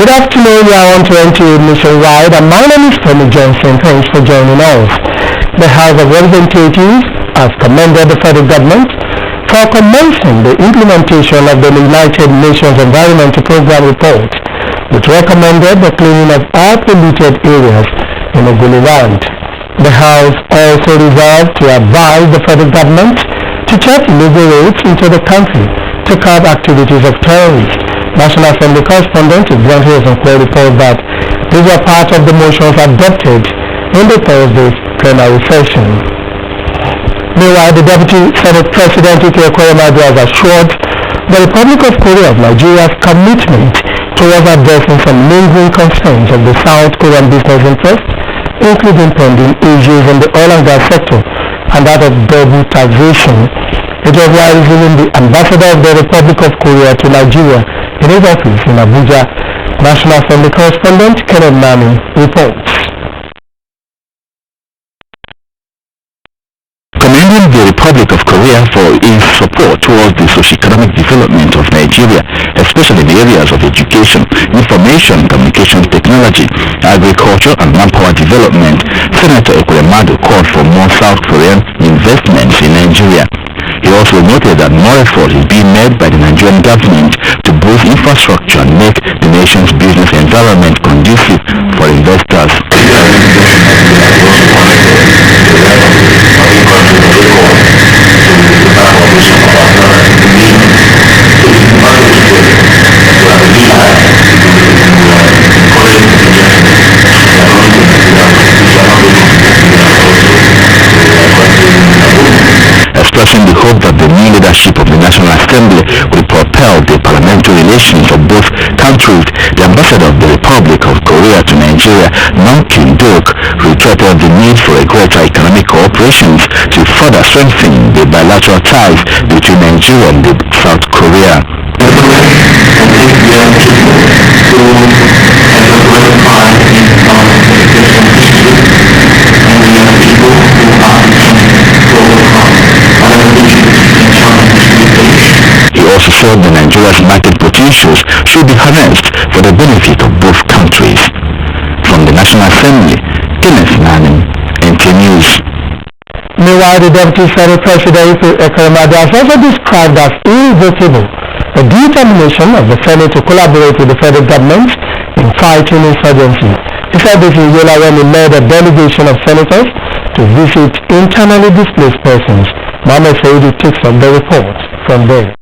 Good afternoon, we are on 28 nationwide, and my name is Tony Johnson. Thanks for joining us. The House of Representatives has commended the federal government for commencing the implementation of the United Nations Environmental Program report, which recommended the cleaning of all polluted areas in Ogoniland. The House also resolved to advise the federal government to check illegal routes into the country to curb activities of terrorists. National Assembly correspondent Grant Hills reports that these were part of the motions adopted in the Thursday's plenary session. Meanwhile, the Deputy Senate President has assured the Republic of Korea of Nigeria's commitment towards addressing some lingering concerns of the South Korean business interests, including pending issues in the oil and gas sector and that of double taxation. It was while visiting the ambassador of the Republic of Korea to Nigeria in his office in Abuja. National Assembly correspondent Kenneth Nami reports. Commending the Republic of Korea for its support towards the socio-economic development of Nigeria, especially in the areas of education, information, communications technology, agriculture, and manpower development, Senator Ekwemadu called for more South Korean investments in Nigeria. He also noted that more effort is being made by the Nigerian government to boost infrastructure and make the nation's business environment conducive for investors. Expressing the hope that the new leadership of the National Assembly will propel the parliamentary relations of both countries, the ambassador of the Republic of Korea to Nigeria, Nam Kim-duk, reiterated the need for a greater economic cooperation to further strengthen the bilateral ties between Nigeria and South Korea. He also said that Nigeria's market potentials should be harnessed for the benefit of both countries. From the National Assembly, Kenneth Nani, NT News. Meanwhile, the Deputy Senate President has also described as irrevocable the determination of the Senate to collaborate with the federal government in fighting insurgency. He said this in Yola when he led a delegation of senators to visit internally displaced persons. Mohammed Saidi takes up the report from there.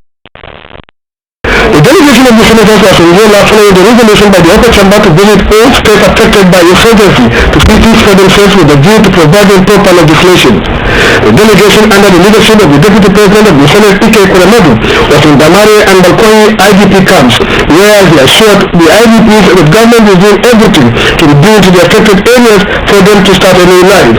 The delegation of the senators was in Yola following the resolution by the upper chamber to visit all states affected by insurgency to speak for themselves with a view to providing proper legislation. The delegation under the leadership of the Deputy President of the Senate, Ekwemadu, was in Damare and Balkoni IDP camps, where he assured the IDPs that the government is doing everything to rebuild the affected areas for them to start a new life.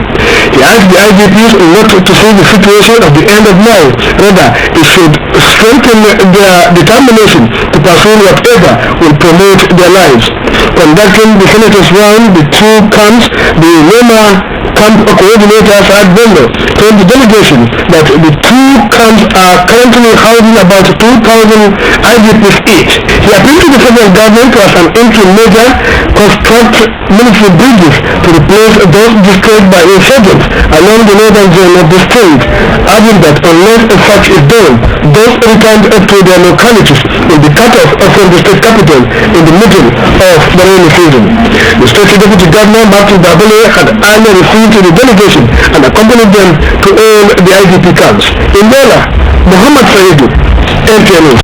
He asked the IDPs not to see the situation at the end of now, rather it should strengthen their determination to pursue whatever will promote their lives. Conducting the senators round the two camps, the Loma camp coordinator Saad Bello told the delegation that the two camps are currently housing about 2,000 IDPs each. He appealed to the federal government to, as an interim measure, construct military bridges to replace those destroyed by insurgents along the northern zone of the state, adding that unless such is done, those returned to their localities will be cut off from the state capital in the middle of the rainy season. The state deputy governor, Martin Babele, had earlier refused to the delegation and accompanied them to all the IDP camps. In Yola, Muhammad Saidu, NTN.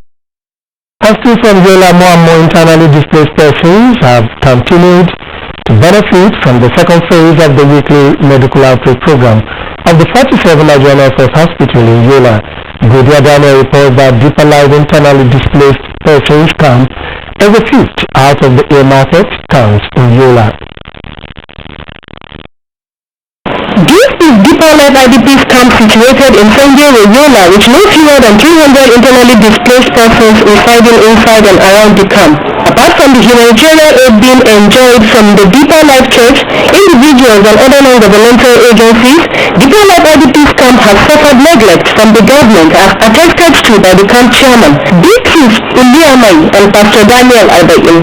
As still from Yola, more and more internally displaced persons have continued to benefit from the second phase of the weekly medical outreach program of the 47 Nigerian Air Force Hospital in Yola. Brigadier Daniel reports that Deeper Life internally displaced persons camp is the fifth out of the air market towns in Yola. This is Deeper Life IDP's camp situated in Sanjay, Yola, with no fewer than 300 internally displaced persons residing inside and around the camp. Apart from the humanitarian aid being enjoyed from the Deeper Life Church, individuals and other non-governmental agencies, Deeper Life IDP's camp has suffered neglect from the government as attested to by the camp chairman, Beatrice Uliamai and Pastor Daniel Albayin.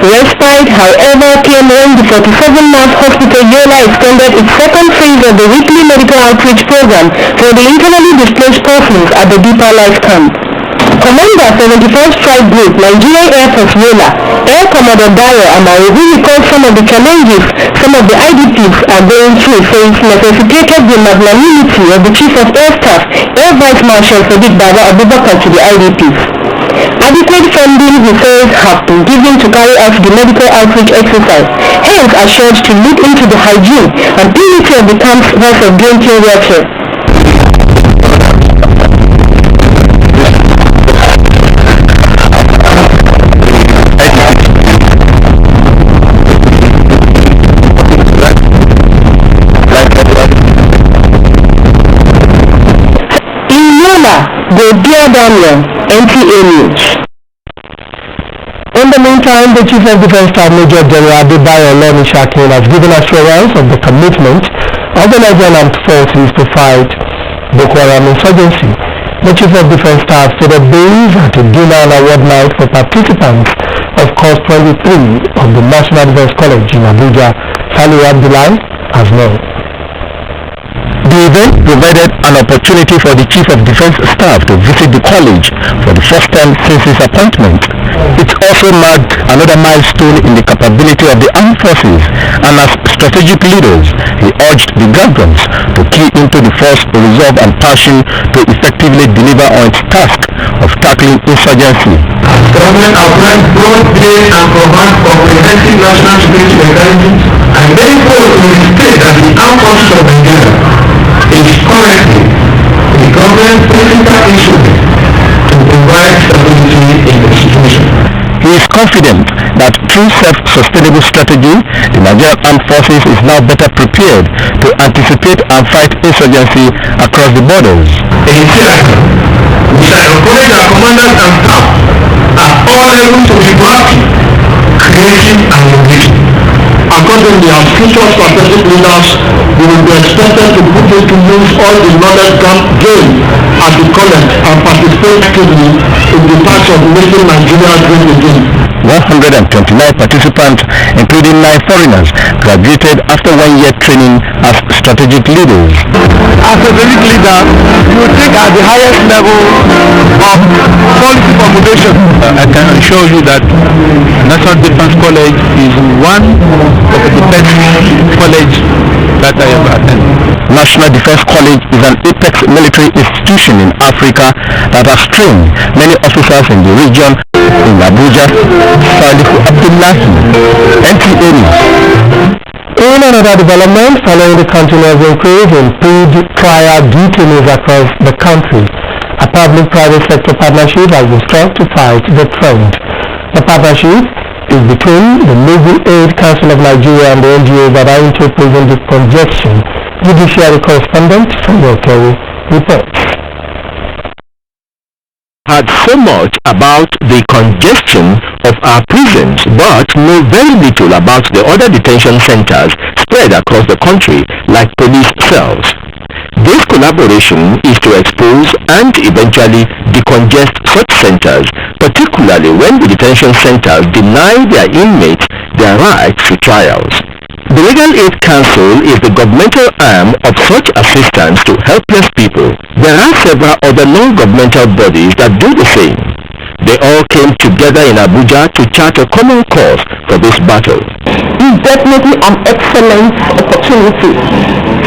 Respite, however, came when the 47-month hospital Yola extended its second phase of the weekly medical outreach program for the internally displaced persons at the Deeper Life Camp. Commander 71st Strike Group, Nigerian Air Force Yola, Air Commodore Dayo Amaro, who recalled some of the challenges some of the IDPs are going through, says necessitated the magnanimity of the Chief of Air Staff, Air Vice Marshal Sadiq Baba Abubakar to the IDPs. Adequate funding, he says, have been given to carry out the medical outreach exercise, hence assured to look into the hygiene and purity of the camp's health of drinking water. Dear Daniel, NTA News. In the meantime, the Chief of Defense Staff Major General Adebayo Olonishakin has given assurance of the commitment of the Nigerian Armed Forces to fight Boko Haram insurgency. The Chief of Defense Staff stated this at a dinner and award night for participants of Course 23 of the National Defense College in Abuja. Sali Abdullahi has known. The event provided an opportunity for the Chief of Defense Staff to visit the college for the first time since his appointment. It also marked another milestone in the capability of the armed forces, and as strategic leaders, he urged the graduates to key into the force resolve and passion to effectively deliver on its task of tackling insurgency. Government applies broad-based and provide comprehensive national security mechanisms and therefore to state that the armed forces of Nigeria is currently the government's principal instrument to provide stability in the situation. He is confident that through self-sustainable strategy, the Nigerian Armed Forces is now better prepared to anticipate and fight insurgency across the borders. In Syria, we shall encourage our commanders and staff at all levels to be proactive, creative and innovative. Accordingly, as future strategic leaders, we will be expected to put into use all the knowledge gained at the college and participate actively in the task of making Nigeria great again. 129 participants, including 9 foreigners, graduated after 1 year training as strategic leaders. As a strategic leader, you will think at the highest level of policy formulation. I can assure you that National Defense College is one of the best college that I have attended. National Defense College is an apex military institution in Africa that has trained many officers in the region. In Abuja, Salihu Abdullahi, NTA News. In another development, following the continuous increase in pre-trial detainees across the country, a public-private sector partnership has been struck to fight the trend. The partnership is between the Legal Aid Council of Nigeria and the NGOs that are into prison congestion. Judiciary correspondent from Okere reports. Heard so much about the congestion of our prisons, but know very little about the other detention centers spread across the country like police cells. This collaboration is to expose and eventually decongest such centers, particularly when the detention centers deny their inmates their right to trials. The Legal Aid Council is the governmental arm of such assistance to helpless people. There are several other non-governmental bodies that do the same. They all came together in Abuja to chart a common course for this battle. It's definitely an excellent opportunity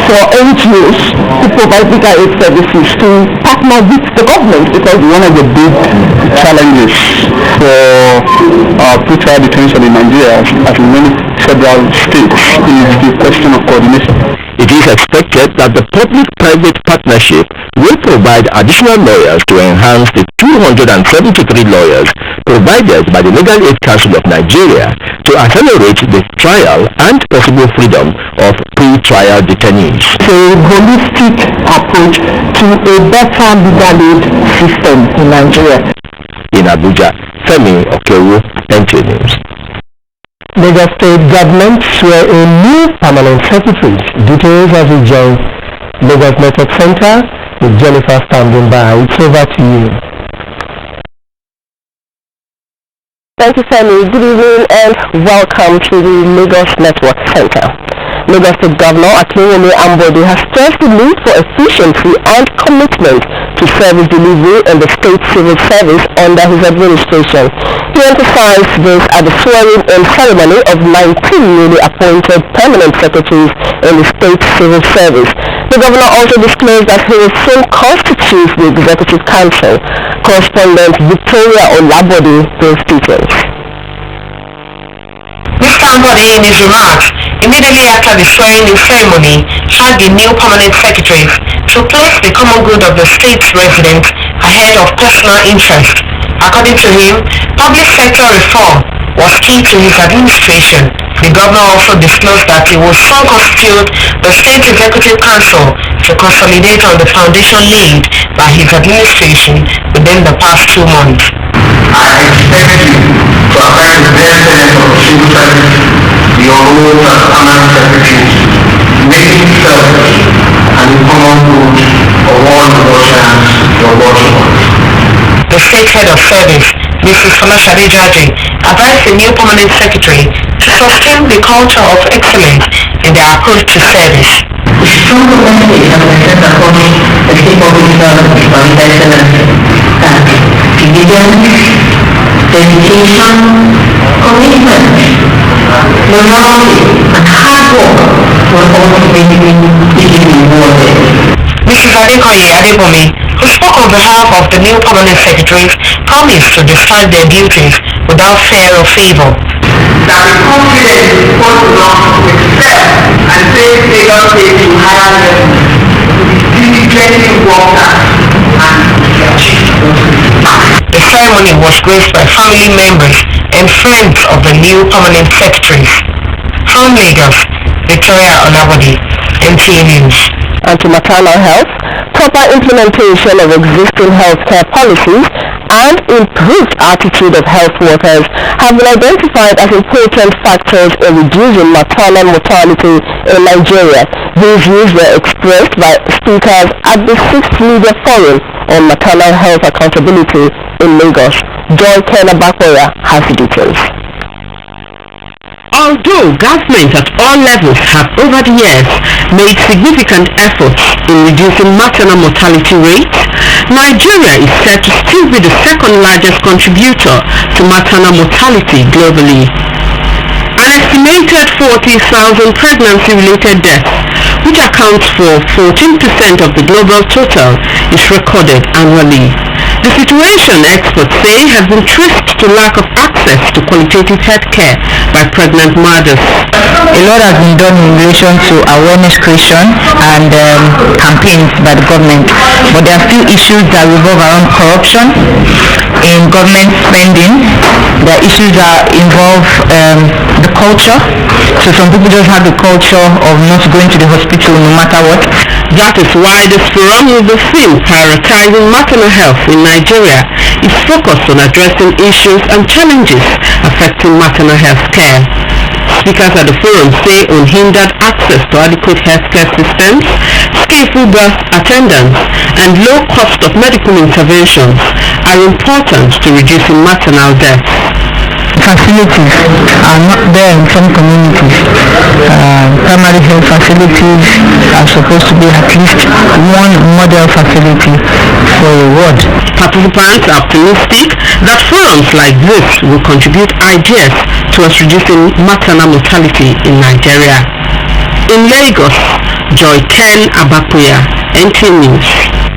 for NGOs to provide legal aid services to partner with the government, because One of the big challenges for pretrial detention in Nigeria, as in many federal states, is the question of coordination. It is expected that the public-private partnership will provide additional lawyers to enhance the 273 lawyers provided by the Legal Aid Council of Nigeria to accelerate the trial and possible freedom of pre-trial detainees. a holistic approach to a better legal aid system in Nigeria. In Abuja, Femi Okewu, NTA News. Lagos State government swear in new permanent secretaries. Details as we join Lagos Network Center with Jennifer standing by. It's over to you. Thank you, Femi. Good evening and welcome to the Lagos Network Center. Lagos State Governor Akinwumi Ambode has stressed the need for efficiency and commitment to service delivery in the state civil service under his administration. He emphasized this at the swearing-in ceremony of 19 newly appointed permanent secretaries in the state civil service. The governor also disclosed that he will soon constitute the Executive Council. Correspondent Victoria Olabode brings details. Mr. Ambode, in his remarks, immediately after the swearing-in ceremony, had the new permanent secretaries to place the common good of the state's residents ahead of personal interest. According to him, public sector reform was key to his administration. The governor also disclosed that he will soon constitute the State Executive Council to consolidate on the foundation laid by his administration within the past 2 months. I expect you to apply the best tenets of the civil service, your roles as permanent secretaries, making service and the common good of all Lagosians your worship. The state head of service, Mrs. Folashade Jaji, advised the new permanent secretary to sustain the culture of excellence in their approach to service. The strong message has been sent across the state public service by His Excellency that diligence, dedication, commitment, loyalty, and hard work will ultimately be rewarded. Mrs. Adekoye Adebomi, who spoke on behalf of the new permanent secretaries, promised to discharge their duties without fear or favor. That the confidence is important enough to excel and take Lagos State to higher levels, to be diligently worked at and to achieve. The ceremony was graced by family members and friends of the new permanent secretaries. From Lagos, Victoria Olabode, NTA News. And to maternal health, proper implementation of existing healthcare policies and improved attitude of health workers have been identified as important factors in reducing maternal mortality in Nigeria. These views were expressed by speakers at the 6th Media Forum on Maternal Health Accountability in Lagos. Joy Kenabakoya has the details. Although governments at all levels have over the years made significant efforts in reducing maternal mortality rates, Nigeria is said to still be the second largest contributor to maternal mortality globally. An estimated 40,000 pregnancy-related deaths, which accounts for 14% of the global total, is recorded annually. The situation, experts say, has been traced to lack of access to qualitative health care by pregnant mothers. A lot has been done in relation to awareness creation and campaigns by the government, but there are still issues that revolve around corruption in government spending. There are issues that involve the culture. So some people just have the culture of not going to the hospital no matter what. That is why this forum will be seen prioritizing maternal health in Nigeria is focused on addressing issues and challenges affecting maternal health care. Speakers at the forum say unhindered access to adequate healthcare systems, skillful birth attendance, and low cost of medical interventions are important to reducing maternal deaths. Facilities are not there in some communities. Primary health facilities are supposed to be at least one model facility for a ward. Participants are optimistic that forums like this will contribute ideas towards reducing maternal mortality in Nigeria. In Lagos, Joy Ken Abakuya, NTA News.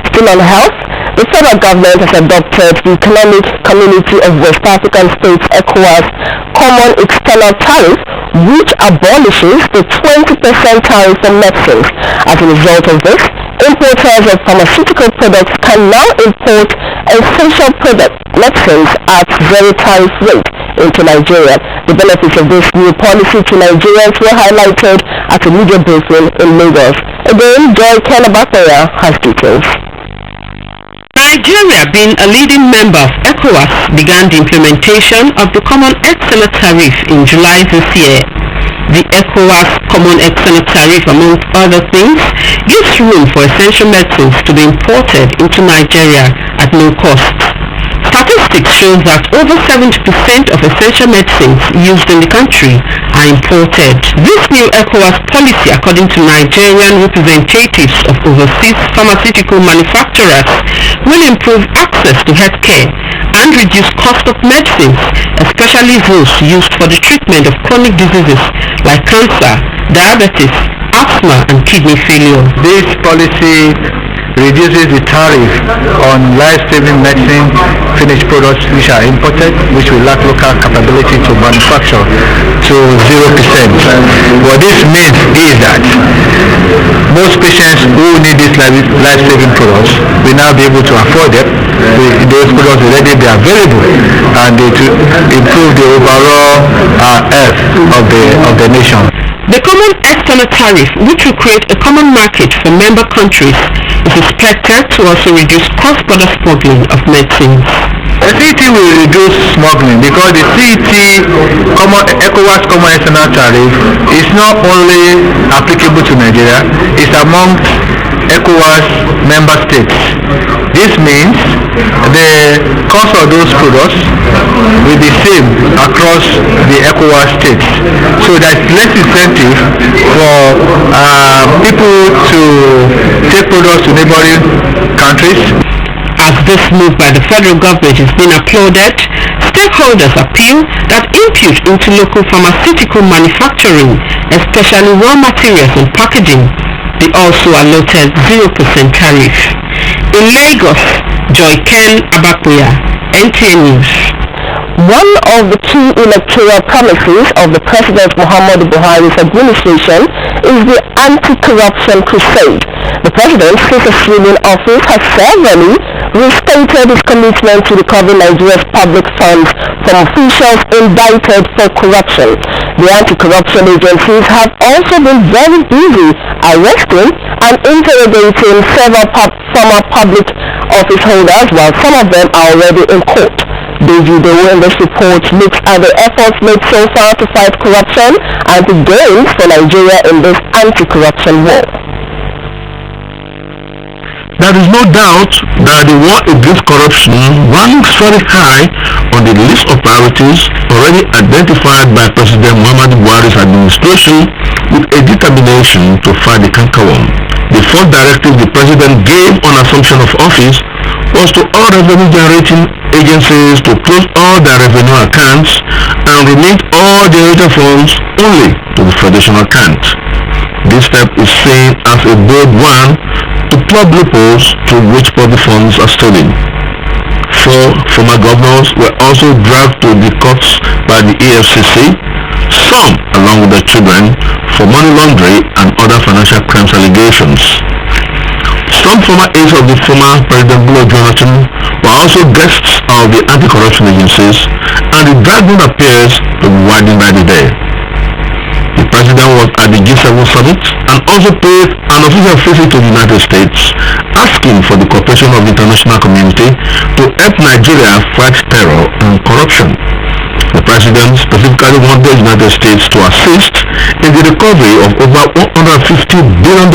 Still on health, the federal government has adopted the Economic Community of West African States ECOWAS Common External Tariff, which abolishes the 20% tariff on medicines. As a result of this, importers of pharmaceutical products can now import essential product medicines at zero tariff rate into Nigeria. The benefits of this new policy to Nigerians were highlighted at a media briefing in Lagos. Again, Joy Kenabakoya has details. Nigeria, being a leading member of ECOWAS, began the implementation of the Common External Tariff in July this year. The ECOWAS Common External Tariff, among other things, gives room for essential medicines to be imported into Nigeria at no cost. Statistics show that over 70% of essential medicines used in the country are imported. This new ECOWAS policy, according to Nigerian representatives of overseas pharmaceutical manufacturers, will improve access to healthcare and reduce cost of medicines, especially those used for the treatment of chronic diseases like cancer, diabetes, asthma and kidney failure. This policy reduces the tariff on life-saving medicine finished products which are imported, which will lack local capability to manufacture, to 0%. What this means is that most patients who need these life-saving products will now be able to afford them. Those products will already be available, and it will improve the overall health of the nation. The common external tariff, which will create a common market for member countries, is expected to also reduce cross-border smuggling of medicines. The CET will reduce smuggling because the CET ECOWAS Common External Tariff is not only applicable to Nigeria, it's among ECOWAS member states. This means the cost of those products will be same across the ECOWAS states. So there's less incentive for people to take products to neighboring countries. As this move by the federal government is being applauded, stakeholders appeal that input into local pharmaceutical manufacturing, especially raw materials and packaging, be also allotted 0% tariff. In Lagos, Joy Ken Abakuya, NTA News. One of the key electoral promises of the President Muhammadu Buhari's administration is the anti-corruption crusade. The President, since assuming office, has severally restated his commitment to recover Nigeria's public funds from officials indicted for corruption. The anti-corruption agencies have also been very busy arresting and interrogating several former public office holders, while some of them are already in court. David in this report looks at the efforts made so far to fight corruption and the gains for Nigeria in this anti-corruption war. There is no doubt that the war against corruption ranks very high on the list of priorities already identified by President Muhammadu Buhari's administration with a determination to fight the cankerworm. The first directive the President gave on assumption of office was to all revenue-generating agencies to close all their revenue accounts and remit all generated funds only to the Federation account. This step is seen as a bold one to plug loopholes through which public funds are stolen. 4 former governors were also dragged to the courts by the EFCC, some along with their children, for money laundering and other financial crimes allegations. Some former aides of the former President Jonathan were also guests of the anti-corruption agencies, and the dragging appears to be widening by the day. The President was at the G7 summit and also paid an official visit to the United States, asking for the cooperation of the international community to help Nigeria fight terror and corruption. The President specifically wanted the United States to assist in the recovery of over $150 billion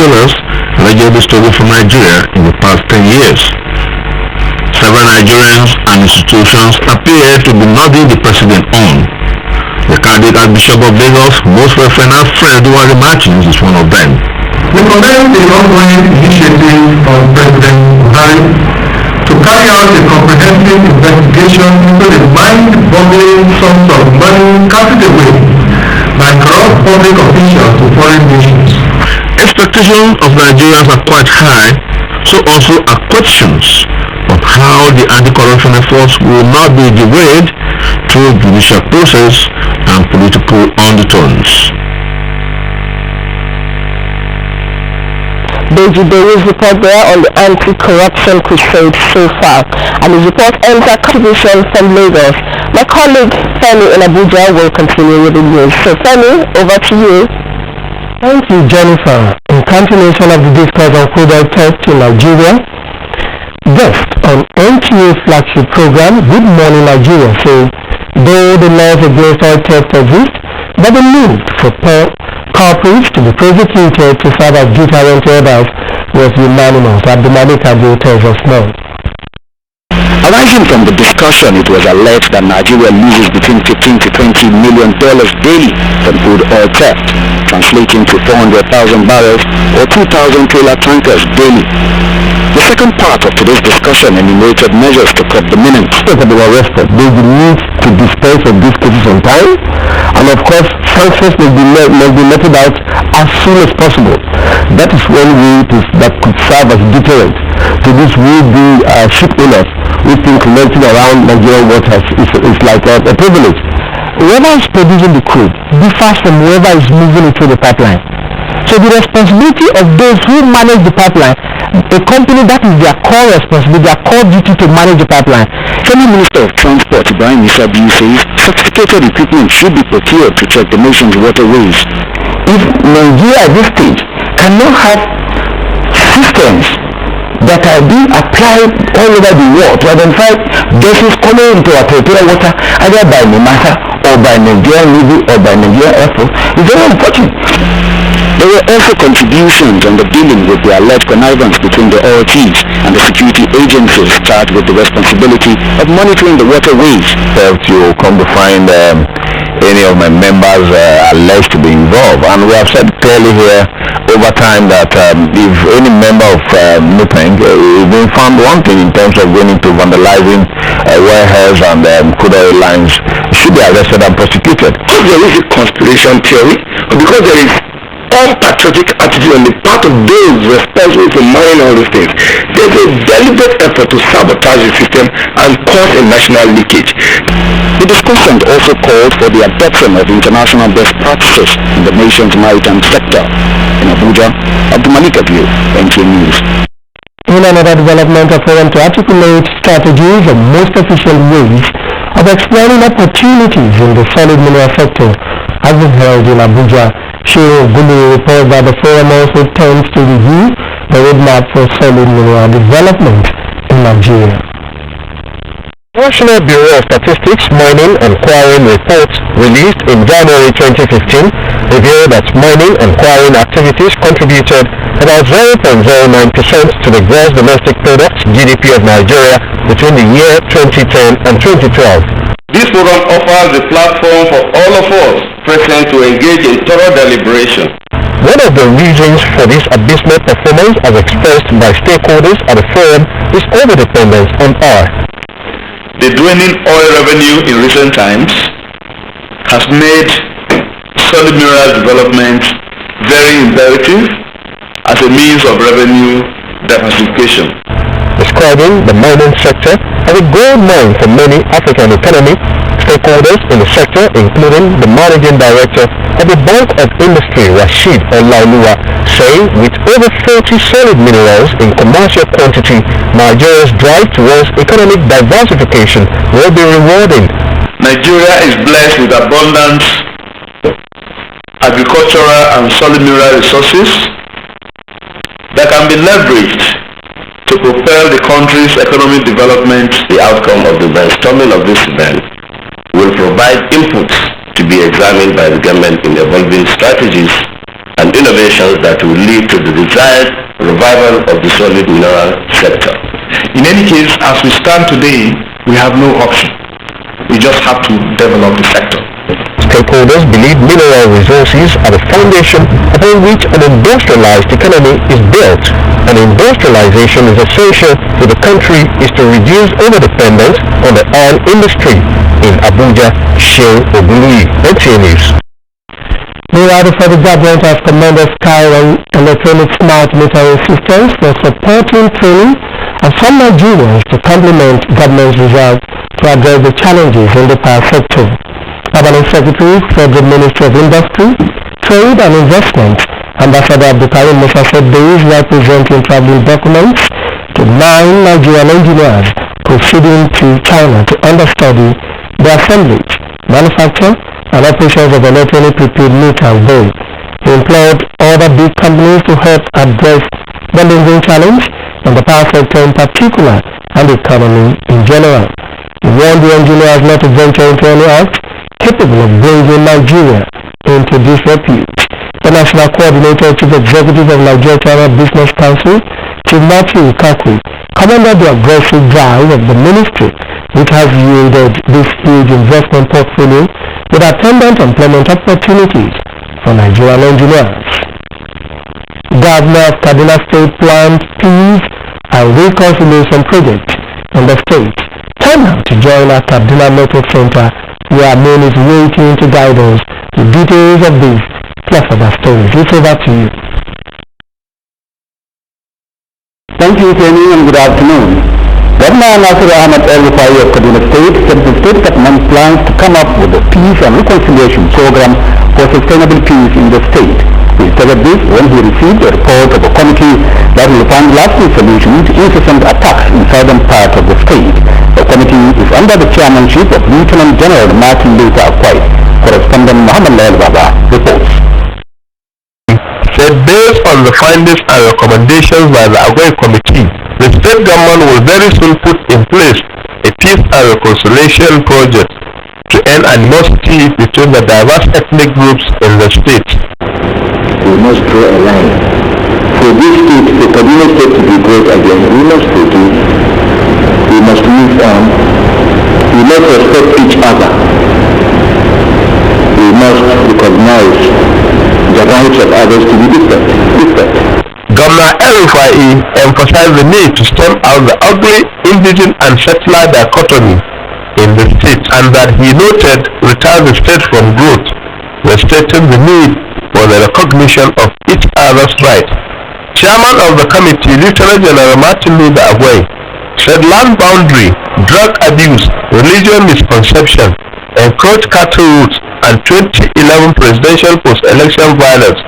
allegedly stolen from Nigeria in the past 10 years. Several Nigerians and institutions appear to be nodding the President on. The candidate Archbishop of Lagos, most Reverend Fred Duwari Martins, is one of them. We commend the ongoing initiative of President Buhari to carry out a comprehensive investigation into the mind-boggling sums of money carried away by corrupt public officials to foreign nations. Expectations of Nigerians are quite high, so also are questions of how the anti-corruption efforts will not be derailed through judicial process and political undertones. David report there on the anti-corruption crusade so far, and his report ends our contribution from Lagos. My colleague Femi in Abuja will continue with the news. So Femi, over to you. Thank you, Jennifer. In continuation of the discourse on crude oil theft in Nigeria, guest on NTA flagship program Good Morning Nigeria says, though the laws against oil theft exist, but the need for culprits to be prosecuted to serve as deterrent to others was unanimous. Abdulmalik Abu tells us more. Arising from the discussion, it was alleged that Nigeria loses between $15 to $20 million daily from crude oil theft, translating to 400,000 barrels or 2,000 trailer tankers daily. The second part of today's discussion enumerated measures to curb the menace. They were arrested. They will need to dispose of these cases on time, and of course, sanctions must be meted out as soon as possible. That is one way that could serve as a deterrent to these would-be ship owners who think renting around Nigerian waters is like a privilege. Whoever is producing the crude differs from whoever is moving it through the pipeline. So the responsibility of those who manage the pipeline, a company, that is their core responsibility, their core duty to manage the pipeline. Former Minister of Transport Ibrahim Isabi says sophisticated equipment should be procured to check the nation's waterways. If Nigeria at this stage cannot have systems that are being applied all over the world to identify vessels coming into our territorial water, either by NIMASA or by Nigerian Navy or by Nigerian Air Force, is very unfortunate. There were also contributions on the dealing with the alleged connivance between the oil thieves and the security agencies charged with the responsibility of monitoring the waterways. If you come to find any of my members alleged to be involved, and we have said clearly here over time that if any member of NUPENG is being found wanting in terms of going into vandalizing warehouses and crude oil lines, should be arrested and prosecuted. Because there is a conspiracy theory, because there is unpatriotic attitude on the part of those responsible for mining all these things, there's a deliberate effort to sabotage the system and cause a national leakage. The discussion also called for the adoption of international best practices in the nation's maritime sector. In Abuja, Abdulmalik Abiy, NTA News. In another development, a forum to articulate strategies and most efficient ways of exploring opportunities in the solid mineral sector has been held in Abuja. Shehu Gulu reports that the forum also tends to review the roadmap for solid mineral development in Nigeria. National Bureau of Statistics Mining and Quarrying reports released in January 2015 revealed that mining and quarrying activities contributed about 0.09% to the gross domestic product (GDP) of Nigeria between the year 2010 and 2012. This program offers a platform for all of us present to engage in thorough deliberation. One of the reasons for this abysmal performance, as expressed by stakeholders at the forum, is overdependence on oil. The dwindling oil revenue in recent times has made solid mineral development very imperative as a means of revenue diversification. Describing the mining sector as a gold mine for many African economies, stakeholders in the sector, including the managing director of the Bank of Industry, Rashid Olaoluwa, say with over 30 solid minerals in commercial quantity, Nigeria's drive towards economic diversification will be rewarding. Nigeria is blessed with abundant agricultural and solid mineral resources that can be leveraged to propel the country's economic development. The outcome of the brainstorming of this event will provide inputs to be examined by the government in evolving strategies and innovations that will lead to the desired revival of the solid mineral sector. In any case, as we stand today, we have no option. We just have to develop the sector. Stakeholders believe mineral resources are the foundation upon which an industrialized economy is built, and industrialization is essential if the country is to reduce overdependence on the oil industry. In Abuja, Shehu Gulu, NTA News. Meanwhile, the federal government has commended Sky Electronic Smart Metering Systems for supporting training of some Nigerians to complement government's resolve to address the challenges in the power sector. Permanent Secretary, Federal Ministry of Industry, Trade and Investment, Ambassador Abdulkarim Musa said these representing traveling documents to 9 Nigerian engineers proceeding to China to understudy the assemblage, manufacture, and operations of electronic prepaid meters there. He employed other big companies to help address the lingering challenge in the power sector in particular and the economy in general. He warned the engineers not to venture into any act capable of bringing Nigeria into disrepute. The National Coordinator, Chief Executive of Nigeria China Business Council, Chief Matthew Kakwe commended the aggressive drive of the ministry, which has yielded this huge investment portfolio with attendant employment opportunities for Nigerian engineers. Governor of Kaduna State planned peace and reconciliation project in the state. Time now to join our Kaduna Network Center, where Moon is waiting to guide us to details of this plus other stories. It's over to you. Thank you, Kenny, and good afternoon. Governor Nasir Ahmed El-Rufai of Kaduna State said the state government plans to come up with a peace and reconciliation program for sustainable peace in the state. He stated this when he received a report of a committee that will find lasting solutions to incessant attacks in southern part of the state. The committee is under the chairmanship of Lieutenant General Martin Luther Akwai. Correspondent Muhammad Lael Baba reports. Said based on the findings and recommendations by the Akwai committee, the state government will very soon put in place a peace and reconciliation project to end animosity between the diverse ethnic groups in the state. We must draw a line. For this state, the Kaduna State to be great again, we must forgive. We must move on. We must respect each other. We must recognize the rights of others to be different. Governor El-Rufai emphasized the need to stamp out the ugly indigent and settler dichotomy in the state, and that he noted retire the state from growth, stating the need for the recognition of each other's rights. Chairman of the committee, Lieutenant General Martin Luther Akwai, said land boundary, drug abuse, religion misconception, encroached cattle routes, and 2011 presidential post-election violence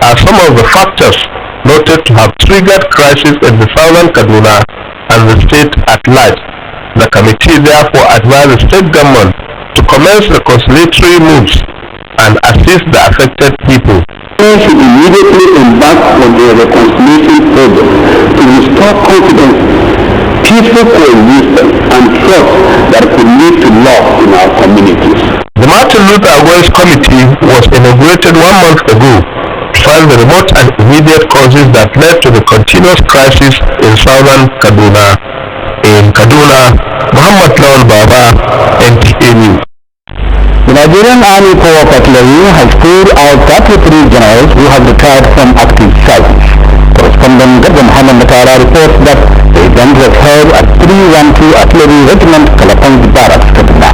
are some of the factors noted to have triggered crisis in the southern Kaduna and the state at large. The committee therefore advised the state government to commence reconciliatory moves and assist the affected people. We should immediately embark on the reconciliation project to restore confidence, peaceful coexistence, and trust that could lead to love in our communities. The Martin Luther Akwai's committee was inaugurated 1 month ago to find the remote and immediate causes that led to the continuous crisis in southern Kaduna. In Kaduna, Muhammad Lael Baba, NTA News. The Nigerian Army Corps of Artillery has pulled out 33 generals who have retired from active service. Correspondent Dr. Muhammad Matara reports that the event was held at 312 Artillery Regiment, Kalapangi Barracks, Kaduna.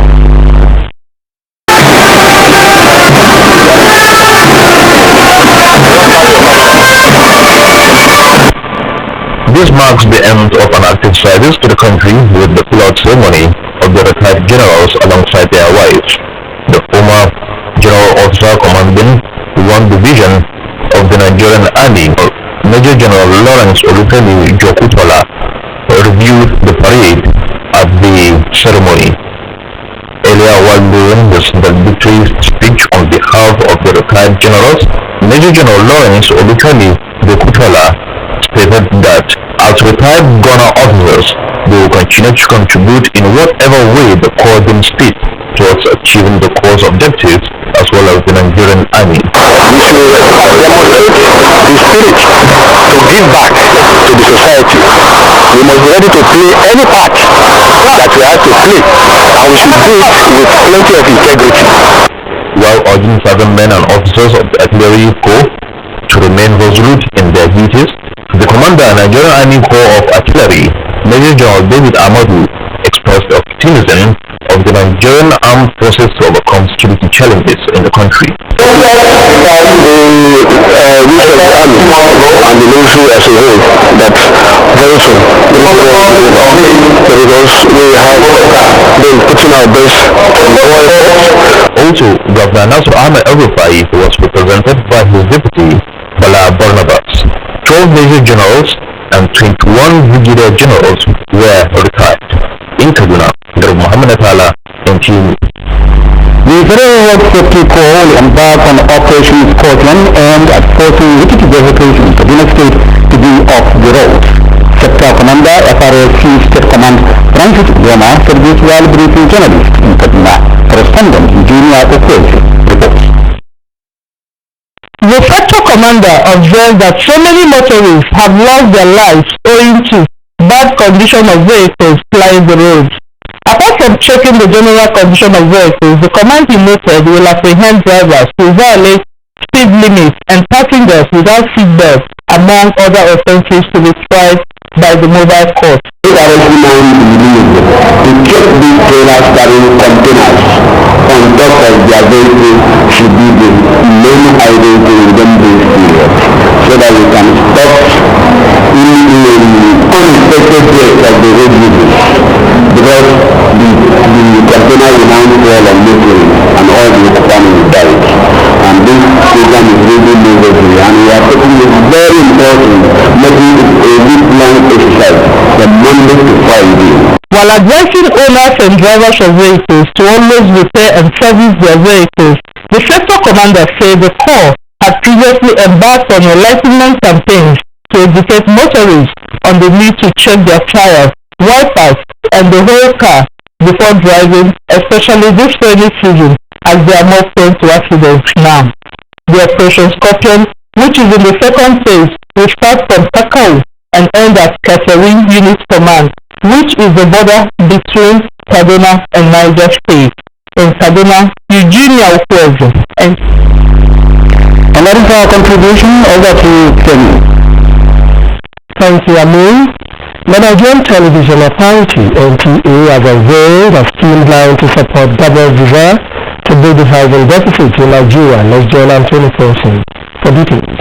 This marks the end of an active service to the country with the pull-out ceremony of the retired generals alongside their wives. The former general officer commanding 1 division of the Nigerian Army, Major General Lawrence Olufemi Jokutola, reviewed the parade at the ceremony. Earlier, while doing the victory speech on behalf of the retired generals, Major General Lawrence Olufemi Jokutola stated that as retired gunner officers, they will continue to contribute in whatever way the Corps deems fit towards achieving the Corps' objectives as well as the Nigerian Army. We should demonstrate the spirit to give back to the society. We must be ready to play any part that we have to play, and we should do it with plenty of integrity. While urging serving men and officers of the Artillery Corps to remain resolute in their duties, the commander of Nigerian Army Corps of Artillery, Major General David Amadu, expressed optimism of the Nigerian Armed Forces to overcome security challenges in the country. The army and the military as a whole that very soon because we have been putting our best in our efforts. Also, Governor Nasir Ahmed El-Rufai was represented by his deputy, Bala Barnabas. 12 major generals and 21 brigadier generals were retired. In Kaduna, Dr. Muhammad Atala, NTA. The Federal Road Safety Corps will embark on Operation Scotland aimed at forcing rickety vehicles in Kaduna State to be off the road. Sector Commander, FRSC State Command, Francis Goma, said this while briefing journalists in Kaduna. Correspondent Junior Okwesi reports. The Sector Commander commander observed that so many motorists have lost their lives owing to bad condition of vehicles plying the roads. Apart from checking the general condition of vehicles, the command he noted will apprehend drivers who violate speed limits and passengers without seatbelts, among other offences to be tried by the mobile court. To check these trailers carrying containers on top of their vehicles should be the main idea within this period, so that we can stop unexpected breaks of the road users, because the container will now fall on motorists and all the economy will die. And this program is really necessary, and we are taking it very important, making it a week long exercise from Monday to Friday. While advising owners and drivers of vehicles to always repair and service their vehicles, the sector commander said the Corps had previously embarked on enlightenment campaigns to educate motorists on the need to check their tires, wipers, and the whole car before driving, especially this rainy season, as they are more prone to accidents now. The Operation Scorpion, which is in the second phase, will start from Kakao and end at Catherine Unit Command, which is the border between Kaduna and Niger State. In Kaduna, Eugenia Ukwezo. And that is our contribution. Over to Kenny. Thank you, Amin. The Nigerian Television Authority, NTA, has unveiled a streamline to support government desire to build the housing deficit in Nigeria. Let's join on 24/7 for details.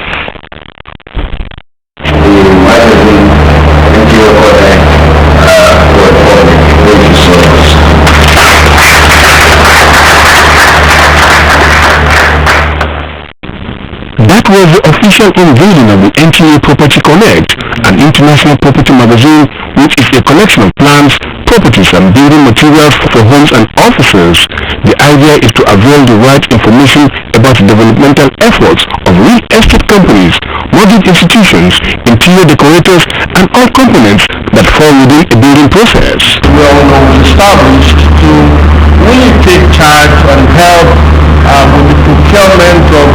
That was the official unveiling of the NTA Property Connect, an international property magazine which is a collection of plans, properties and building materials for homes and offices. The idea is to avail the right information about the developmental efforts of real estate companies, mortgage institutions, interior decorators and all components that fall within a building process. We are established to really take charge and help with the procurement of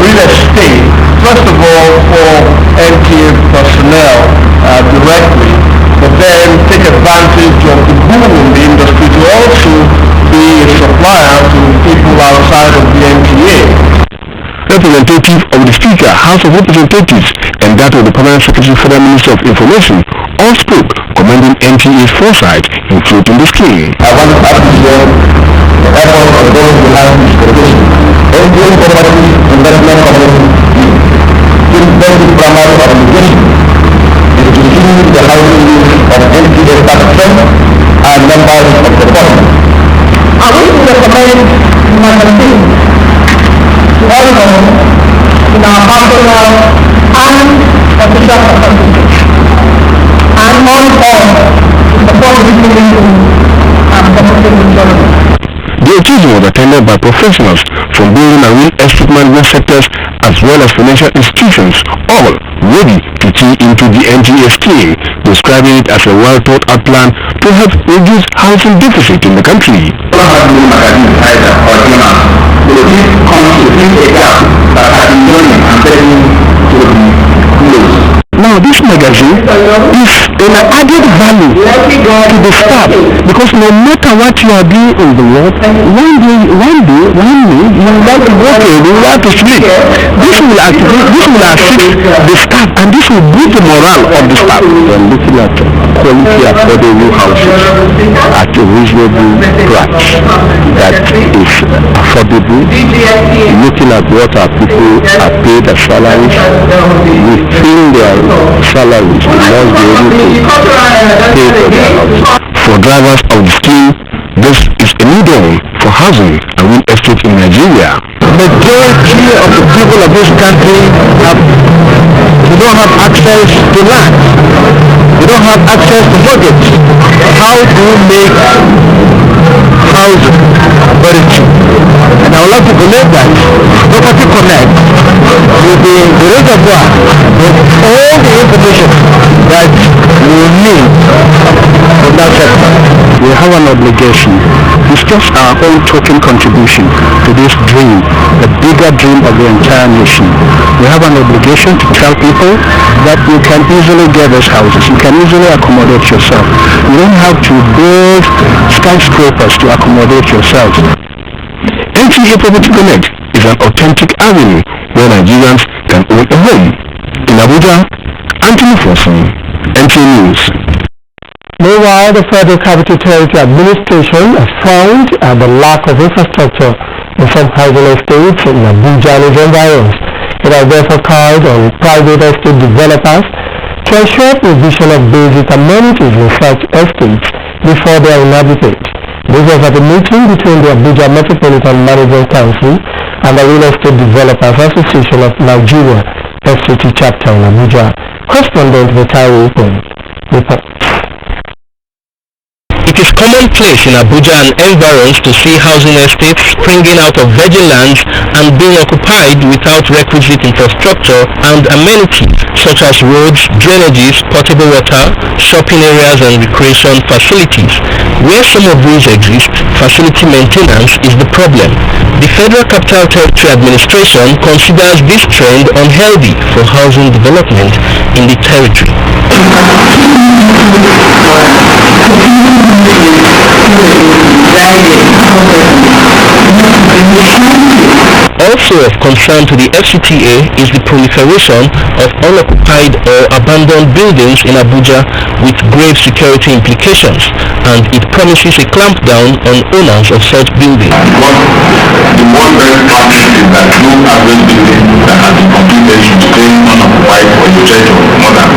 real estate, first of all for NTA personnel directly, but then take advantage of the boom in the industry to also be a supplier to people outside of the NTA. Representative of the Speaker, House of Representatives, and that of the Permanent Secretary, Federal Minister of Information, all spoke, commending NTA's foresight in floating the scheme. I want to appreciate the effort of those behind this position. NTA Property Investment Committee is the primary obligation is to see the housing needs of NTA staff and members of the public. I want to recommend my campaign to all of us in our personal and official capacity, and all to support this movement and promoting insurance. The occasion was attended by professionals from building and real estate management sectors as well as financial institutions, all ready to key into the NTA scheme, describing it as a well-thought-out plan to help reduce housing deficit in the country. Now this magazine is an added value to the staff, because no matter what you are doing in the world, one day you will like to go to, you will like to sleep. This will activate, this will assist the staff, and this will boost the morale of the staff. We are looking at quality affordable houses at a reasonable price that is affordable, looking at what our people are paid as salaries, within their salaries, we must be able to pay for their houses. For drivers of the scheme, this is a new dawn for housing and real estate in Nigeria. Majority of the people of this country don't have access to land. They don't have access to mortgage. How do you make housing very cheap? And I would like to believe that Property Connect will be the reservoir of all the information that we need from that sector. We have an obligation It's just our own token contribution to this dream, the bigger dream of the entire nation. We have an obligation to tell people that you can easily get those houses. You can easily accommodate yourself. You don't have to build skyscrapers to accommodate yourselves. NTA Property Connect is an authentic avenue where Nigerians can own a home. In Abuja, Anthony Fosun, NTA News. Meanwhile, the Federal Capital Territory Administration has frowned at the lack of infrastructure in some housing estates in Abuja and its environs. It has therefore called on private estate developers to ensure provision of basic amenities in such estates before they are inhabited. This was at a meeting between the Abuja Metropolitan Management Council and the Real Estate Developers Association of Nigeria, FCT chapter in Abuja. Correspondent Vitaly Open reports. It is commonplace in Abuja and environs to see housing estates springing out of virgin lands and being occupied without requisite infrastructure and amenities such as roads, drainages, potable water, shopping areas and recreation facilities. Where some of these exist, facility maintenance is the problem. The Federal Capital Territory Administration considers this trend unhealthy for housing development in the territory. Also of concern to the FCTA is the proliferation of unoccupied or abandoned buildings in Abuja with grave security implications, and it promises a clampdown on owners of such buildings. The one very practical is that no average building that has been completed should stay unoccupied for a stretch of more than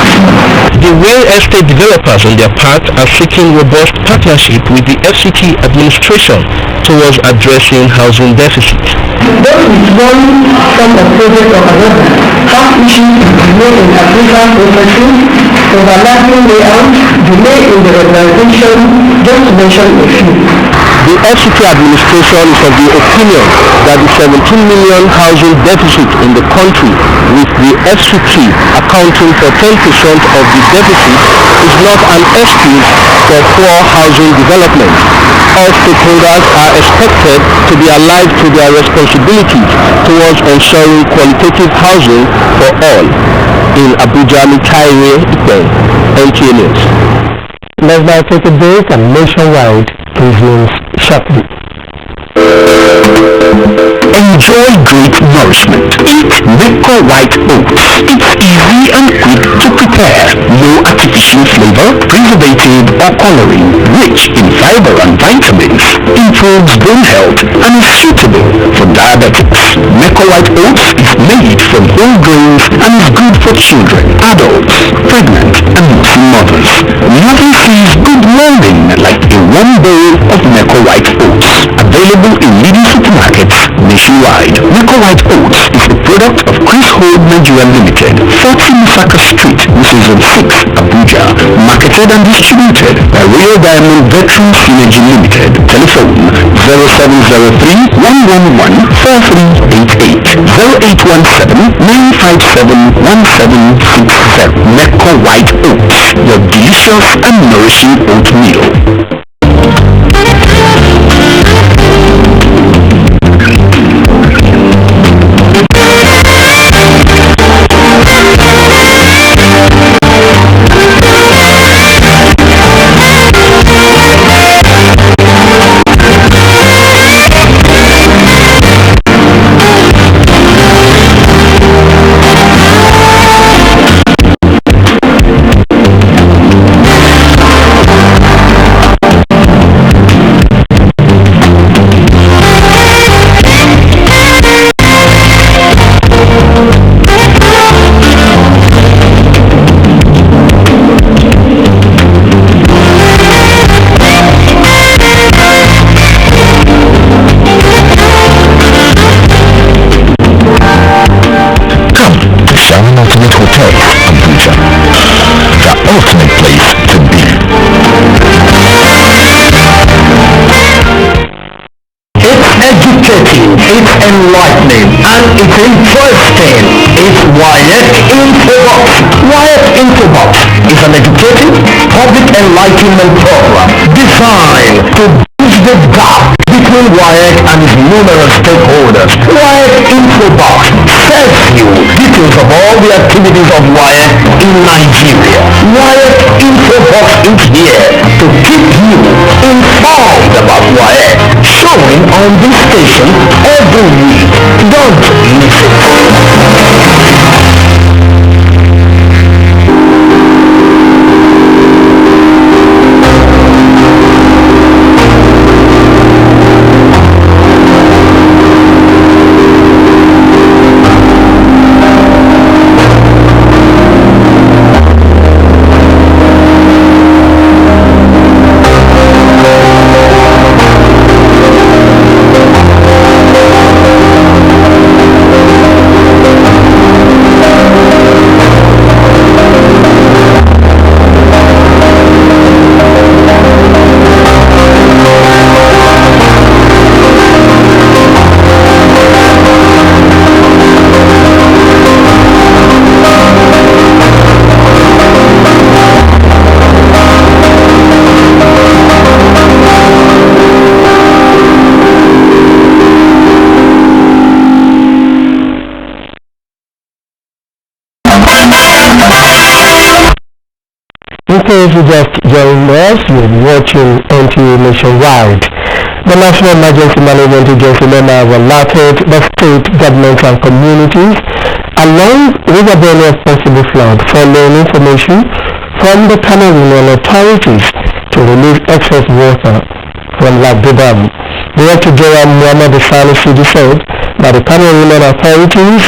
50 years. The real estate developers on their part are seeking robust partnership with the FCT administration towards addressing housing deficit. Those with one form of project or another have issues with delay in approval processing, overlapping layouts, delay in the regularization, just to mention a few. The FCT administration is of the opinion that the 17 million housing deficit in the country, with the FCT accounting for 10% of the deficit, is not an excuse for poor housing development. All stakeholders are expected to be alive to their responsibilities towards ensuring qualitative housing for all. In Abuja, Mikaire Ipe, NTA News. Let's now take a break and nationwide resumes shortly. Enjoy great nourishment. Eat Meko White Oats. It's easy and quick to prepare. No artificial flavor, preservative or coloring. Rich in fiber and vitamins. Improves bone health and is suitable for diabetics. Meko White Oats is made from whole grains and is good for children, adults, pregnant and nursing mothers. Nothing says good morning like a warm bowl of Meko White Oats. Available in leading supermarkets nationwide. Meko White Oats is a product of Chris Hold Nigeria Limited, 40 Musaka Street, Zone 6, Abuja. Marketed and distributed by Real Diamond Veteran Synergy Limited. Telephone 0703 111 4388 0817 957 1760. Meko White Oats, your delicious and nourishing oatmeal. It's enlightening and it's interesting. It's Wyatt Infobox. Wyatt Infobox is an educative public enlightenment program designed to boost the gap between WAEC and its numerous stakeholders. WAEC Infobox serves you details of all the activities of WAEC in Nigeria. WAEC Infobox is here to keep you informed about WAEC, showing on this station every week. Don't miss it. In case you just joined us, you're watching NTA Nationwide. The National Emergency Management Agency NEMA has alerted the state governments and communities along River Benue of possible flood following information from the Cameroonian authorities to release excess water from Lagdo Dam. Director General Muhammad Sani Sidi said that the Cameroonian authorities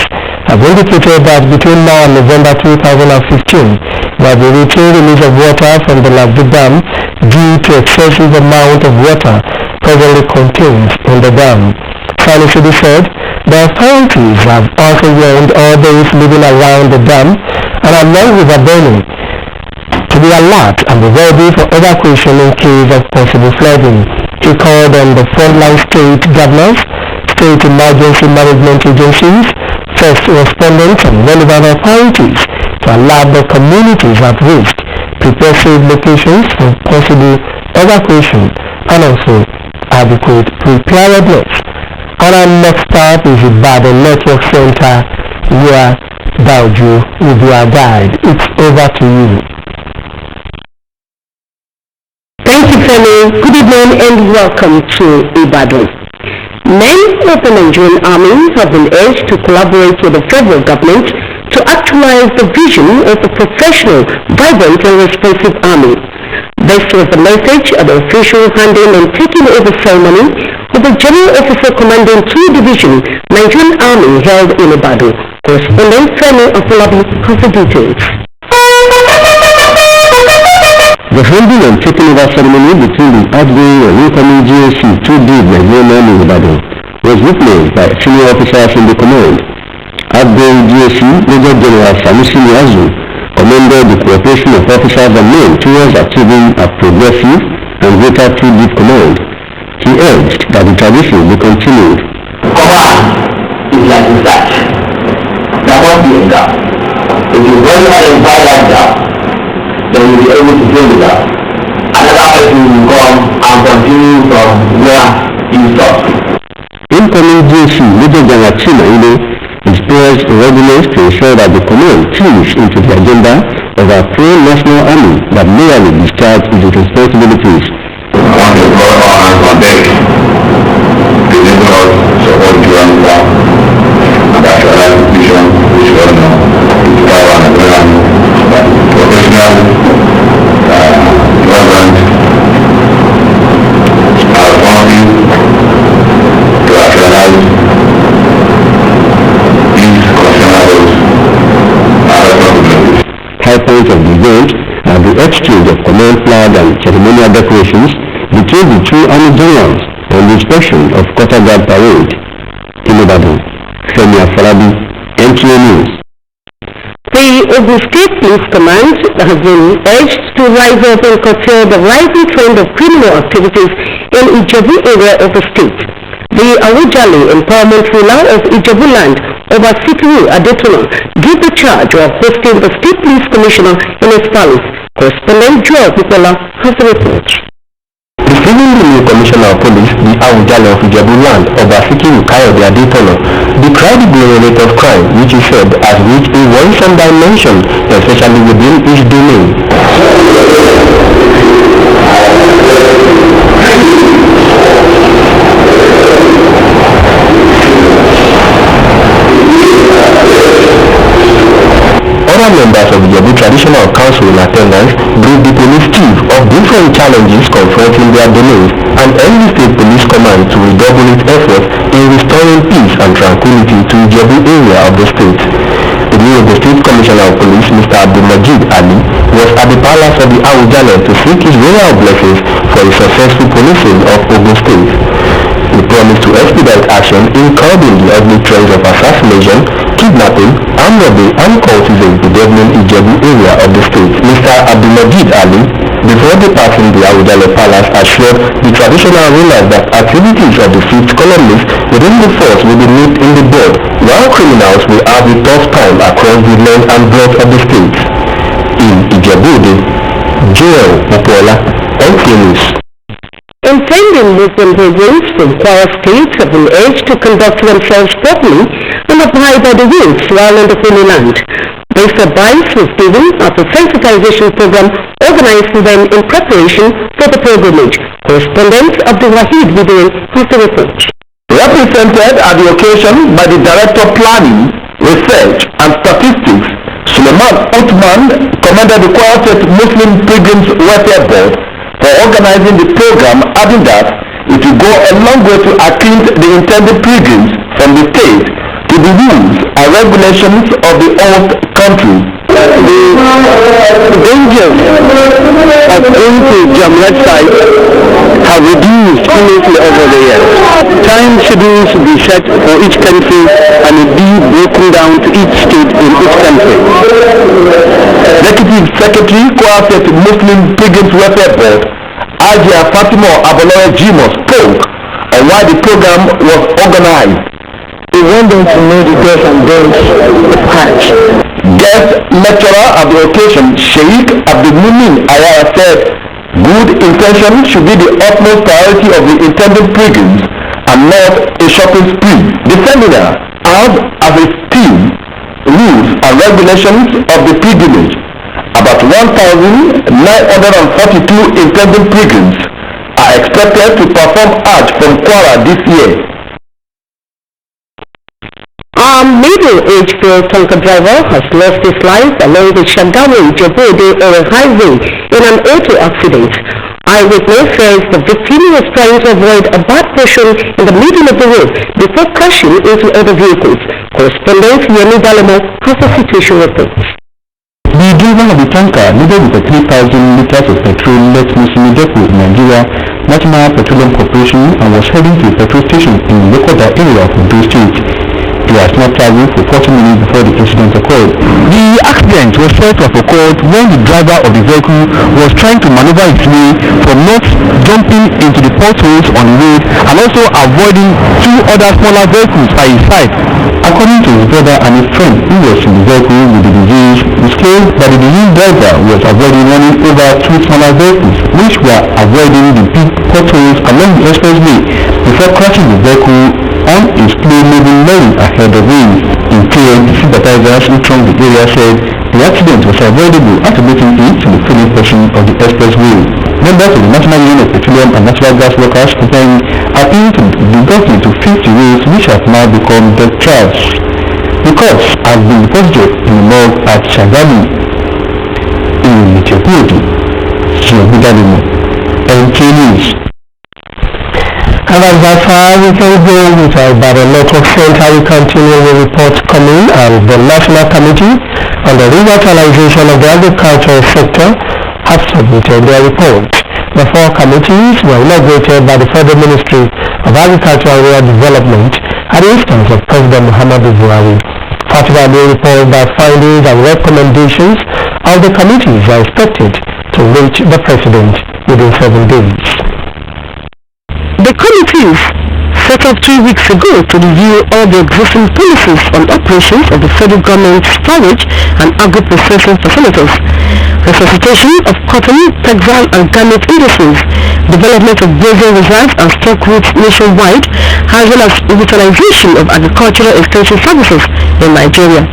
have indicated that between now and November 2015, there will be routine release of water from the Lagdo Dam due to excessive amount of water presently contained in the dam. Sani Sidi said the authorities have also warned all those living around the dam and along River Benue to be alert and be ready for evacuation in case of possible flooding. He called on the frontline state governors, state emergency management agencies, first respondents and relevant authorities to alert the communities at risk, prepare safe locations for possible evacuation and also adequate preparedness. And our next stop is the Network Center where Dauju will be our guide. It's over to you. Thank you, Femi. Good evening and welcome to Ibadan. Men of the Nigerian Army have been urged to collaborate with the federal government to actualize the vision of a professional, vibrant and responsive army. This was the message at the official handing and taking over ceremony of the General Officer Commanding 2 Division, Nigerian Army held in Ibadan. Correspondent Femi Afolabi has the details. The handing and taking over ceremony between the outgoing and incoming GSC 2D Nigerian Army in Ibadan was witnessed by senior officers in the command. Outgoing GSC Major General Sanusi Niazu commended the cooperation of officers and men towards achieving a progressive and greater 2D command. He urged that the tradition be continued. Command is like research. There must be a gap. If you run identify that gap, then you'll be able to fill it up. Another person will come and continue from where you stopped. Incoming GSC Major General Chima expressed readiness to ensure that the command tunes into the agenda of our pro-national army that loyally discharge its responsibilities. I want to call all hands on deck to enable us support during the war and actualize the vision which we all know is power and Nigerian professional, vibrant, responsive to actualize High points of the event are the exchange of command flag and ceremonial decorations between the two army generals and the inspection of quarter guard parade. In Ibadan, Femi Afolabi, NTA News. The Ogun State Police Command has been urged to rise up and curtail the rising trend of criminal activities in Ijebu area of the state. The Abuja Empowerment Ruler of Ijebu Land, Obasikiru Adetona, gave the charge of hosting the State Police Commissioner in his palace. Correspondent Joel Pipola has the report. The Even the new commissioner of police, the Abuja of Ijebu land, Obasiki Kayode Adetono, decried the glorious of crime, which he said has reached a worrisome dimension, especially within his domain. Other members of the Ijebu Traditional Council in attendance briefed the police chief of different challenges confronting their domains and urged the state police command to redouble its efforts in restoring peace and tranquility to the Ijebu area of the state. The new State Commissioner of Police, Mr. Abdulmajid Ali, was at the palace of the Abuja to seek his royal blessings for the successful policing of Ogun State. He promised to expedite action in curbing the ugly trends of assassination, kidnapping, armed robbery and cultism bedeviling Ijebu area of the state. Mr. Abdulmajid Ali, before departing the Abuja Palace, assured the traditional rulers that activities of the fifth columnists within the force will be nipped in the bud, while criminals will have a tough time across the length and breadth of the state. In Ijebu, Joel Upola, NTA News. Intending Muslim pilgrims from Kwara State have been urged to conduct themselves properly and abide by the rules while in the Holy Land. This advice was given at a sensitization program organized for them in preparation for the pilgrimage. Correspondent Abdul Wahid Vidin has the report. Represented at the occasion by the Director of Planning, Research and Statistics, Suleiman Uthman, commended the Kwara State Muslim Pilgrims Welfare Board for organizing the program, adding that it will go a long way to acquaint the intended pilgrims from the state to the rules and regulations of the host country. The dangers of going to Jamrat sites have reduced immensely over the years. Time schedules should be set for each country and it be broken down to each state in each country. Executive Secretary, Kwara State Muslim Pilgrims Welfare Board, Ajia Fatima Aboloye Jimo, spoke on why the program was organized. We want them to know the do's and don'ts of Hajj. Guest lecturer at the occasion, Sheikh Abdul-Mumin Ayara said, good intention should be the utmost priority of the intended pilgrims and not a shopping spree. The seminar has as its theme rules and regulations of the pilgrimage. About 1,942 intended pilgrims are expected to perform Hajj from Kwara this year. A middle-aged girl tanker driver has lost his life along the Shagamu-Jabode highway in an auto accident. Eyewitness says the victim was trying to avoid a bad portion in the middle of the road before crashing into other vehicles. Correspondent Yemi Dalemo has a situation report. The driver of the tanker needed with 3,000 liters of petrol left Muslim Depot in Nigeria National Petroleum Corporation and was heading to a petrol station in the Lokoda area of Ogun State. He has not traveled for 40 minutes before the incident occurred. The accident was said to have occurred when the driver of the vehicle was trying to maneuver his way from not jumping into the potholes on the road and also avoiding two other smaller vehicles by his side. According to his brother and his friend who was in the vehicle with the disease, it claimed that the diseased driver was avoiding running over two smaller vehicles which were avoiding the big potholes along the expressway before crashing the vehicle on a slow-moving lorry ahead of him. In turn, sympathizers who thronged the area said the accident was avoidable, attributing it to the filling portion of the expressway. Members of the National Union of Petroleum and Natural Gas Workers combined appealed to the government to fix the roads which have now become death traps. The corpse has been deposited in the morgue at Shagamu in Ijebu-Ode. Shiobudanimo, NTA News. And as that far we can go with our Local Center, we continue with reports coming, and the National Committee on the Revitalization of the Agricultural Sector have submitted their report. The four committees were inaugurated by the Federal Ministry of Agriculture and Rural Development at the instance of President Muhammadu Buhari. Fatima will report that findings and recommendations of the committees are expected to reach the President within 7 days. The committees set up 3 weeks ago to review all the existing policies on operations of the federal government's forage and agro-processing facilities, resuscitation of cotton, textile and garment industries, development of grazing reserves and stock routes nationwide, as well as revitalization of agricultural extension services in Nigeria.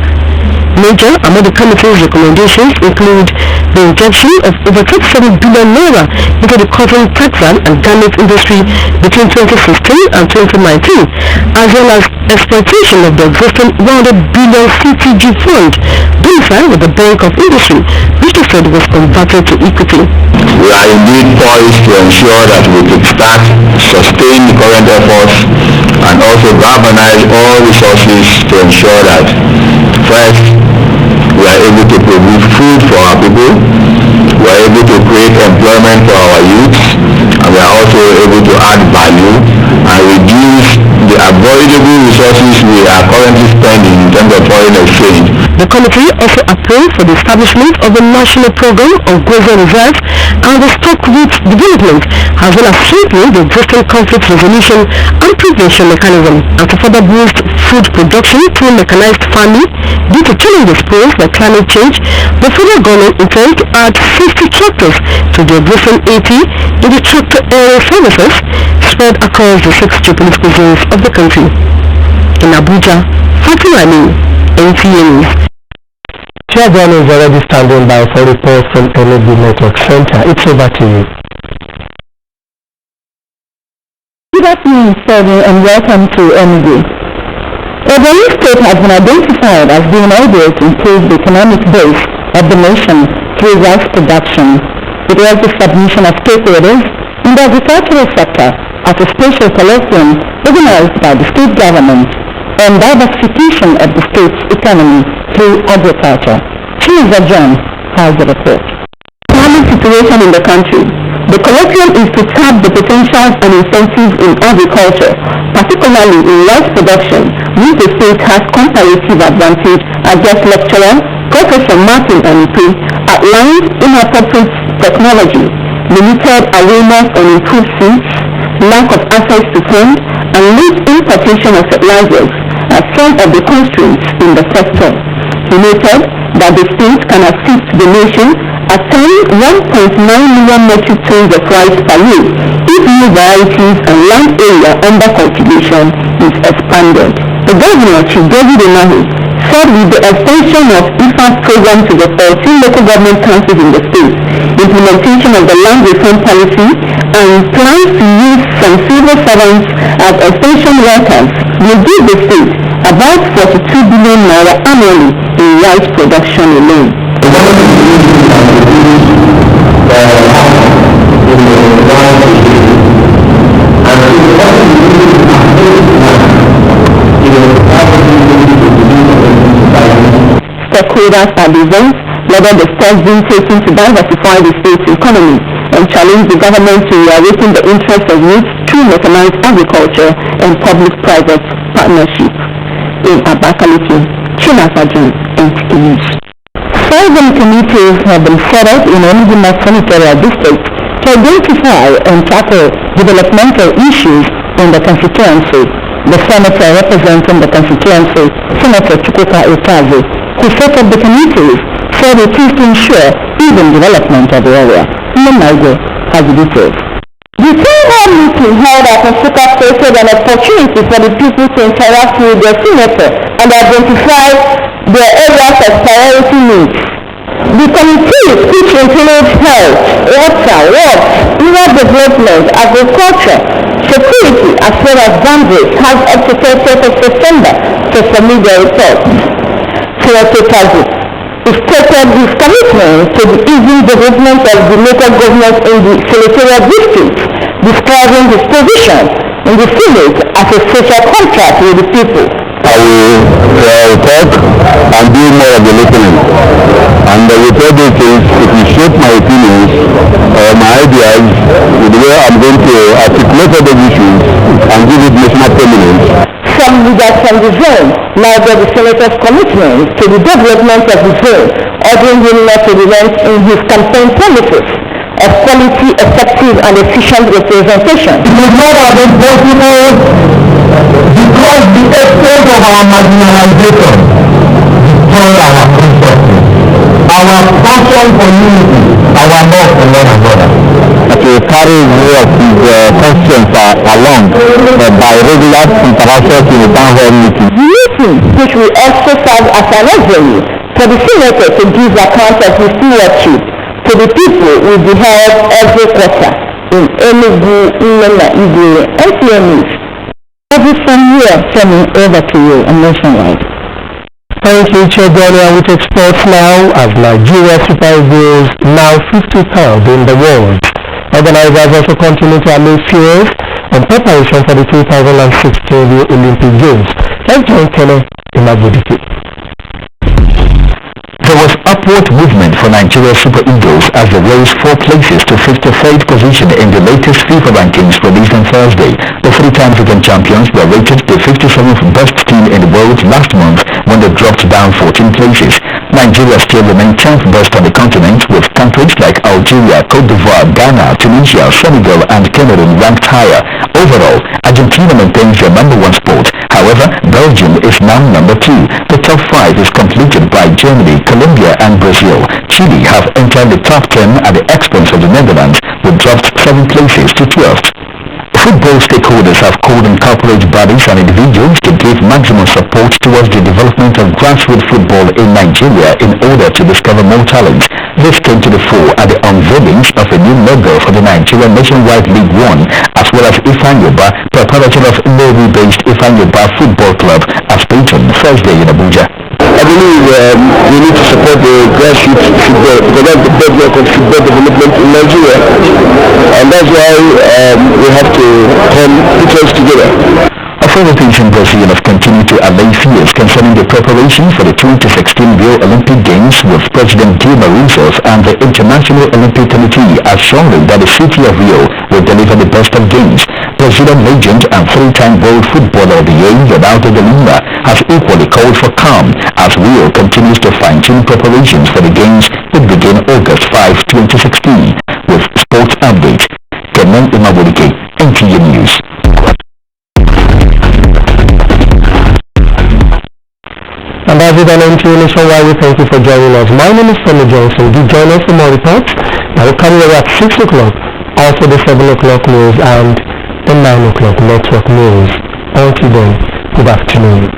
Major among the committee's recommendations include the injection of over 37 billion naira into the cotton, textile and garment industry between 2016 and 2019, as well as exploitation of the existing 100 billion CTG fund verified with the Bank of Industry, which they said was converted to equity. We are indeed poised to ensure that we kickstart, sustain the current efforts and also galvanize all resources to ensure that first, we are able to produce food for our people, we are able to create employment for our youth, and we are also able to add value and reduce the avoidable resources we are currently spending in terms of foreign exchange. The committee also approved for the establishment of a national program of grazing reserves and the stock route development, as well as strengthening the existing conflict resolution and prevention mechanism, and to further boost food production through mechanized farming. Due to challenges posed by climate change, the federal government intends to add 50 tractors to the existing 80 in the tractor area services spread across the 6 geopolitical zones of the country. In Abuja, Fatima Amin, NTA News. Chairman is already standing by for reports from Energy Network Center. It's over to you. Good afternoon, sir, and welcome to Energy. Ebonyi State has been identified as being able to improve the economic base of the nation through rice production. It was the submission of stakeholders in the agricultural sector at a special colloquium organized by the state government on diversification of the state's economy through agriculture. Chiza John has the report. Economic situation in the country. The colloquium is to tap the potentials and incentives in agriculture, particularly in rice production, which the state has comparative advantage, as guest lecturer Professor Martin Anipe outlined inappropriate technology, limited awareness on improved seeds, lack of access to funds, and late importation of fertilizers as some of the constraints in the sector. He noted that the state can assist the nation attain 1.9 million metric tons of rice per year if new varieties and land area under cultivation is expanded. The governor, Chief David Onahi, said with the extension of IFA's program to the 13 local government councils in the state, implementation of the land reform policy, and plans to use some civil servants as extension workers will give the state about 42 billion naira annually in rice production alone. Stakeholders at the event lauded the steps being taken to diversify the state's economy and challenge the government to reawaken the interest of youth through mechanized agriculture and public-private partnership. In Abakaliki, Chinafajun, NTA News. 7 committees have been set up in Oniguma Senatorial District to identify and tackle developmental issues in the constituency. The senator representing the constituency, Senator Chukwuka Ekazi, who set up the committees, said it is to ensure even development of the area. Mnaigo has the details. The town meeting held at Nsukka stated an opportunity for the people to interact with their senator and identify their areas of priority needs. The committee, which includes health, water, rural development, agriculture, security, as well as boundaries, has up to 30th of September to submit their reports. Senator Kazi stated his commitment to the easy development of the local government in the senatorial district, describing his position in the Senate as a social contract with the people. I will talk and do more of the listening. And with all these things, it will shape my opinions, my ideas, with the way I'm going to articulate all those issues and give it national prominence. Some leaders from the zone lauded the senator's commitment to the development of the zone, ordering him not to relent in his campaign promises. of quality, effective, and efficient representation. It is not about possible because the extent of our marginalization destroys our resources, our passion for unity, our love for one another. To carry what his questions along by regular interactions in the town hall meeting. The meeting, which will also serve as an auxiliary for the senator to give account of his stewardship to the people, will be held every quarter in Enugu, Ilena, Igwe, and CMEs. Every from here, turning over to you and nationwide. Thank you, Chairman. We take sports now as Nigeria Super Eagles now 53rd in the world. Organizers also continue to allay fears in preparation for the 2016 Olympic Games. Let's join Kene in Abuja. There was upward movement for Nigeria Super Eagles as they rose 4 places to 53rd position in the latest FIFA rankings released on Thursday. The 3-time African champions were rated the 57th best team in the world last month when they dropped down 14 places. Nigeria still remain 10th best on the continent, with countries like Algeria, Cote d'Ivoire, Ghana, Tunisia, Senegal and Cameroon ranked higher. Overall, Argentina maintains their number 1 spot. However, Belgium is now number 2. The top 5 is completed by Germany, Colombia and Brazil. Chile have entered the top 10 at the expense of the Netherlands, who dropped 7 places to 12th. Football stakeholders have called on corporate bodies and individuals to give maximum support towards the development of grassroots football in Nigeria in order to discover more talent. This came to the fore at the unveiling of a new logo for the Nigerian Nationwide League One, as well as Ifanyoba, proprietor of Navy-based Ifanyoba Football Club, as patron Thursday in Abuja. I believe we need to support the grassroots football because that's the bedrock of football development in Nigeria, and that's why we have to put us together. Authorities in Brazil have continued to allay fears concerning the preparation for the 2016 Rio Olympic Games, with President Dilma Rousseff and the International Olympic Committee assuring that the city of Rio will deliver the best of games. Brazilian legend and 3-time world footballer of the year, Ronaldo de Lima, has equally called for calm as Rio continues to fine-tune preparations for the games that begin August 5, 2016. With sports update, Kenan Imabodike, NTA News. And that's it on NTA Nationwide. We thank you for joining us. My name is Tony Johnson. Do join us for more reports. I will come here at 6 o'clock, also the 7 o'clock news and the 9 o'clock network news. Until then, good afternoon.